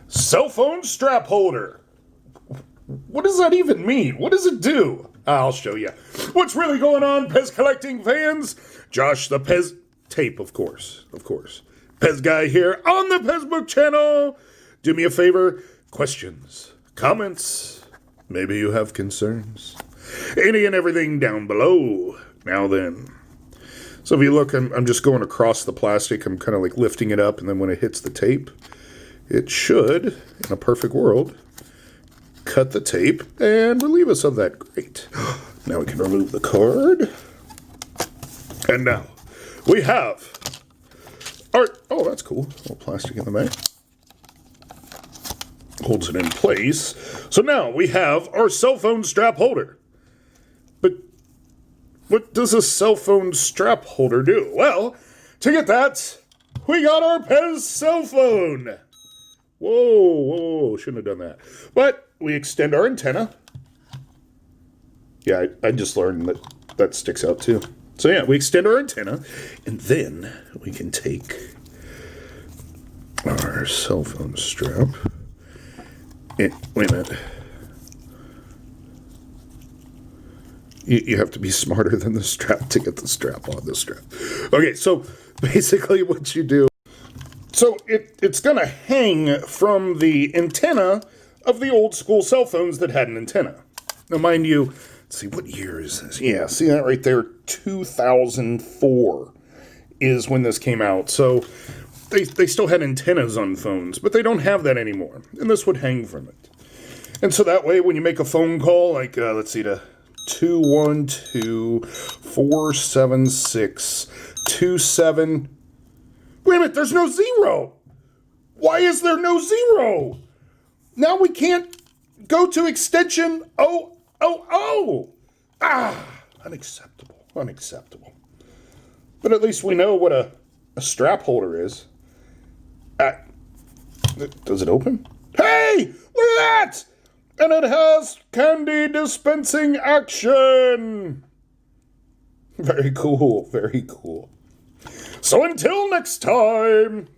Cell phone strap holder. What does that even mean? What does it do? I'll show you. What's really going on, PEZ collecting fans? Josh the PEZ tape, of course. PEZ guy here on the PEZbook channel. Do me a favor. Questions, comments, maybe you have concerns. Any and everything down below. Now then. So if you look, I'm just going across the plastic. I'm kind of like lifting it up, and then when it hits the tape, it should, in a perfect world, cut the tape and relieve us of that. Great. Now we can remove the card. And now we have our, oh, that's cool. A little plastic in the back. Holds it in place. So now we have our cell phone strap holder. But what does a cell phone strap holder do? Well, to get that, we got our PEZ cell phone. Whoa, shouldn't have done that. But we extend our antenna. Yeah, I just learned that sticks out too. So yeah, we extend our antenna, and then we can take our cell phone strap. Wait a minute. You have to be smarter than the strap to get the strap on the strap. Okay, so basically what you do, so it's going to hang from the antenna of the old school cell phones that had an antenna. Now, mind you, let's see, what year is this? Yeah, see that right there? 2004 is when this came out. So they still had antennas on phones, but they don't have that anymore. And this would hang from it. And so that way, when you make a phone call, like, let's see, to 212-476-27... Wait a minute, there's no zero. Why is there no zero? Now we can't go to extension 000. Unacceptable. But at least we know what a strap holder is. Does it open? Hey, look at that! And it has candy dispensing action. Very cool. So until next time.